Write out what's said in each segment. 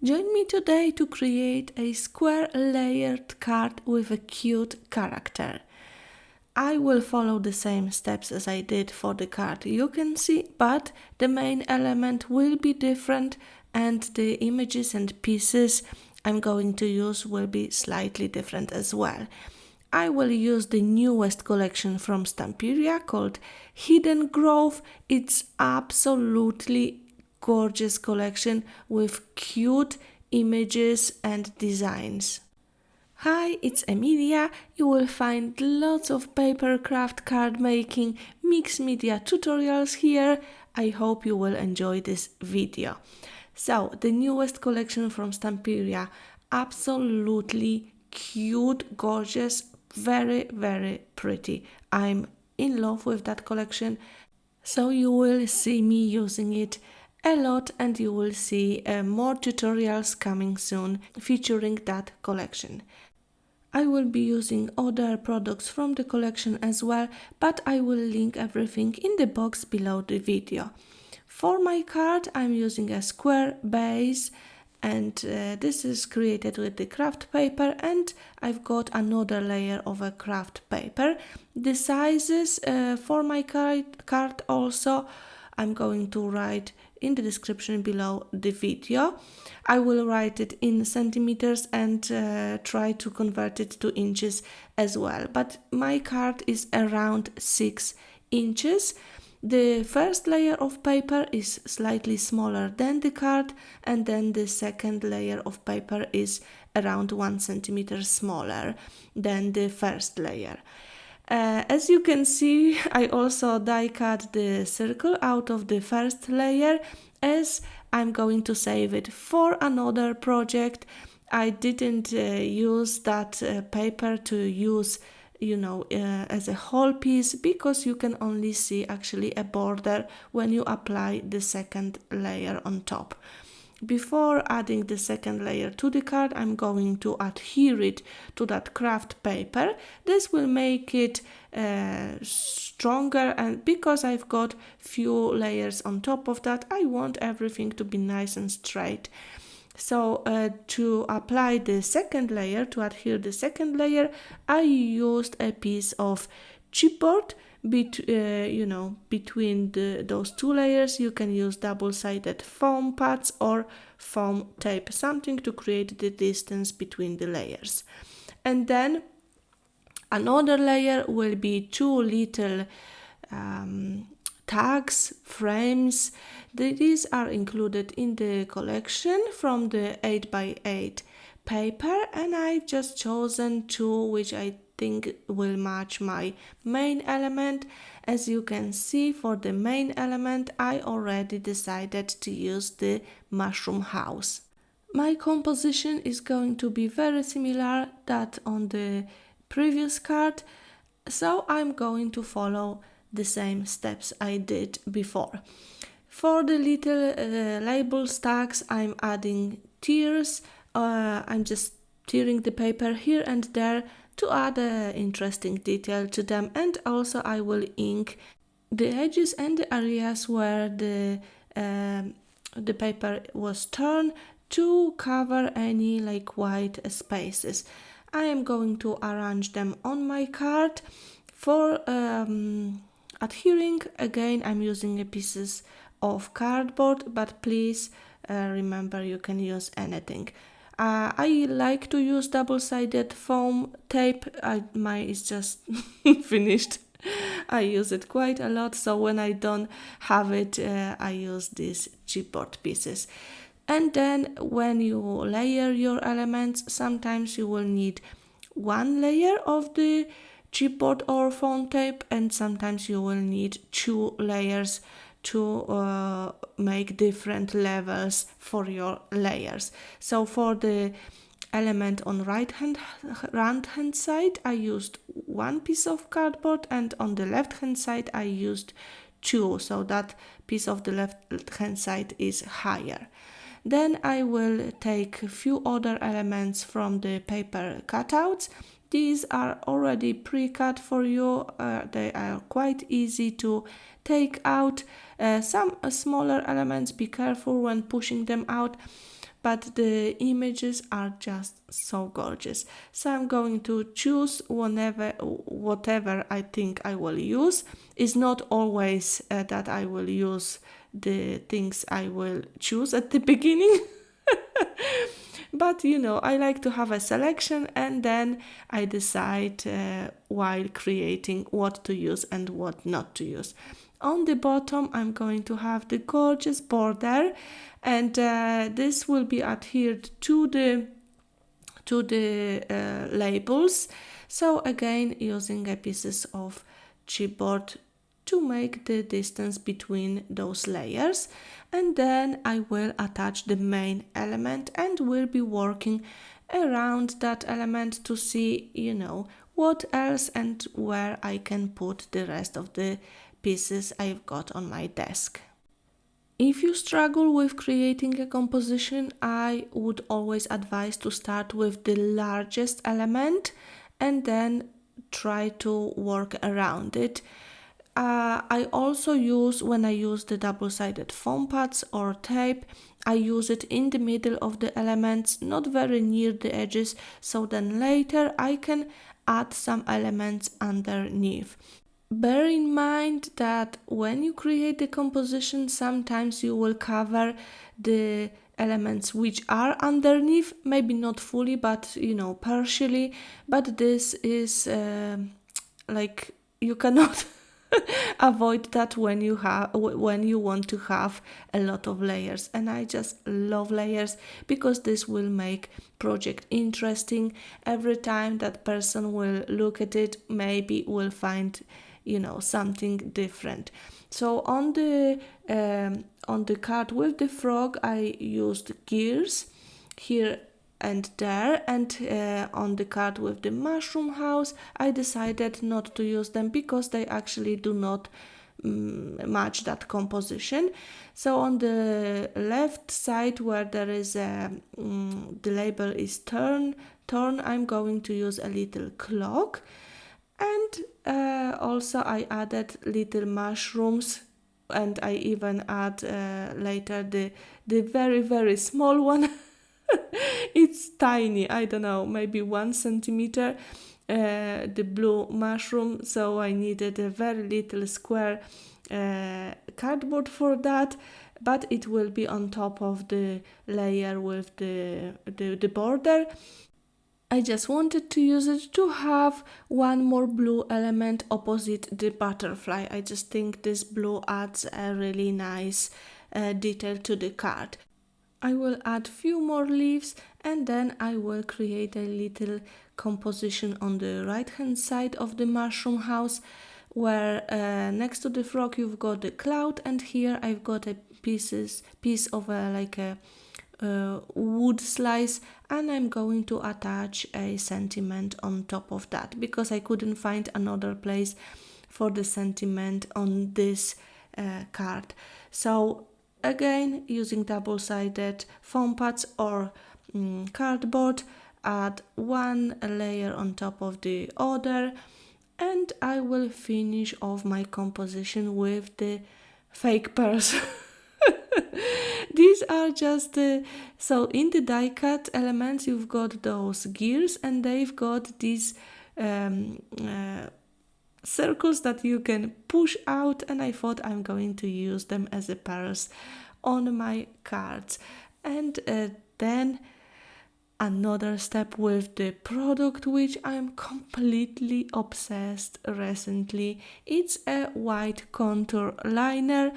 Join me today to create a square layered card with a cute character. I will follow the same steps as I did for the card you can see, but the main element will be different and the images and pieces I'm going to use will be slightly different as well. I will use the newest collection from Stamperia called Hidden Grove. It's absolutely gorgeous collection with cute images and designs. Hi, it's Emilia. You will find lots of paper craft card making mixed media tutorials here. I hope you will enjoy this video. So, the newest collection from Stamperia, absolutely cute, gorgeous, very pretty. I'm in love with that collection, so you will see me using it a lot and you will see more tutorials coming soon featuring that collection. I will be using other products from the collection as well, but I will link everything in the box below the video. For my card, I'm using a square base, and this is created with the craft paper, and I've got another layer of a craft paper. The sizes for my card also I'm going to write in the description below the video. I will write it in centimeters and try to convert it to inches as well. But my card is around 6 inches. The first layer of paper is slightly smaller than the card, and then the second layer of paper is around 1 centimeter smaller than the first layer. As you can see, I also die cut the circle out of the first layer as I'm going to save it for another project. I didn't use that paper to use as a whole piece because you can only see actually a border when you apply the second layer on top. Before adding the second layer to the card, I'm going to adhere it to that craft paper. This will make it stronger, and because I've got few layers on top of that, I want everything to be nice and straight. So to apply the second layer, to adhere the second layer, I used a piece of chipboard. Between those two layers, you can use double-sided foam pads or foam tape, something to create the distance between the layers. And then another layer will be two little tags, frames. These are included in the collection from the 8x8 paper, and I've just chosen two which I think will match my main element. As you can see, for the main element I already decided to use the mushroom house. My composition is going to be very similar that on the previous card, so I'm going to follow the same steps I did before. For the little label stacks, I'm adding tiers. I'm just tearing the paper here and there to add interesting detail to them, and also I will ink the edges and the areas where the paper was torn to cover any white spaces. I am going to arrange them on my card. For adhering, again I'm using pieces of cardboard, but please remember you can use anything. I like to use double-sided foam tape. Mine is just finished. I use it quite a lot, so when I don't have it, I use these chipboard pieces. And then when you layer your elements, sometimes you will need one layer of the chipboard or foam tape, and sometimes you will need two layers to make different levels for your layers. So for the element on right hand side, I used one piece of cardboard, and on the left hand side I used two, so that piece of the left hand side is higher. Then I will take a few other elements from the paper cutouts. These are already pre-cut for you. They are quite easy to take out. Some smaller elements, be careful when pushing them out, but the images are just so gorgeous. So I'm going to choose whatever I think I will use. It's not always that I will use the things I will choose at the beginning. But I like to have a selection, and then I decide while creating what to use and what not to use. On the bottom, I'm going to have the gorgeous border, and this will be adhered to the labels. So again, using pieces of chipboard to make the distance between those layers, and then I will attach the main element and will be working around that element to see what else and where I can put the rest of the pieces I've got on my desk. If you struggle with creating a composition, I would always advise to start with the largest element and then try to work around it. I also use, when I use the double-sided foam pads or tape, I use it in the middle of the elements, not very near the edges, so then later I can add some elements underneath. Bear in mind that when you create the composition, sometimes you will cover the elements which are underneath, maybe not fully, but partially. But this is like you cannot avoid that when you want to have a lot of layers, and I just love layers because this will make project interesting. Every time that person will look at it, maybe will find something different. So on the card with the frog, I used gears here and there, and on the card with the mushroom house, I decided not to use them because they actually do not match that composition. So on the left side where there is the label is turn, I'm going to use a little clock, and also I added little mushrooms, and I even add later the very, very small one. It's tiny, I don't know, maybe 1 centimeter, the blue mushroom, so I needed a very little square cardboard for that, but it will be on top of the layer with the border. I just wanted to use it to have one more blue element opposite the butterfly. I just think this blue adds a really nice detail to the card. I will add few more leaves, and then I will create a little composition on the right hand side of the mushroom house, where next to the frog you've got the cloud, and here I've got a piece of a wood slice, and I'm going to attach a sentiment on top of that because I couldn't find another place for the sentiment on this card. So again, using double-sided foam pads or cardboard, add one layer on top of the other, and I will finish off my composition with the fake pearls. These are just so in the die cut elements you've got those gears, and they've got these circles that you can push out, and I thought I'm going to use them as a pearls on my cards. And then another step with the product which I'm completely obsessed recently. It's a white contour liner.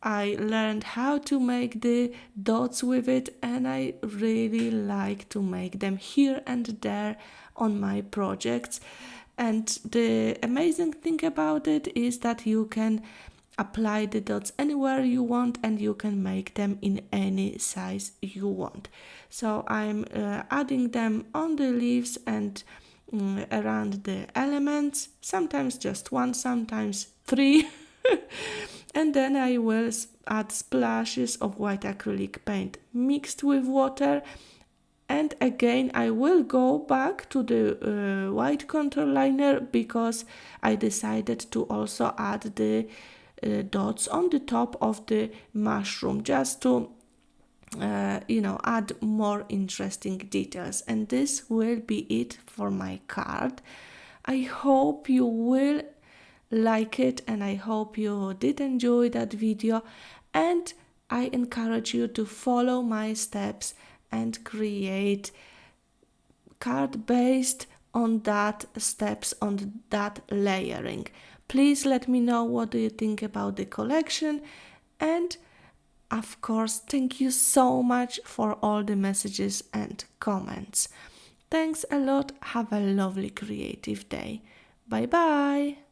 I learned how to make the dots with it, and I really like to make them here and there on my projects. And the amazing thing about it is that you can apply the dots anywhere you want, and you can make them in any size you want. So I'm adding them on the leaves and around the elements, sometimes just one, sometimes 3. And then I will add splashes of white acrylic paint mixed with water. And again, I will go back to the white contour liner because I decided to also add the dots on the top of the mushroom, just to add more interesting details. And this will be it for my card. I hope you will like it, and I hope you did enjoy that video, and I encourage you to follow my steps and create card based on that steps, on that layering. Please let me know what do you think about the collection, and of course, thank you so much for all the messages and comments. Thanks a lot. Have a lovely creative day. Bye bye.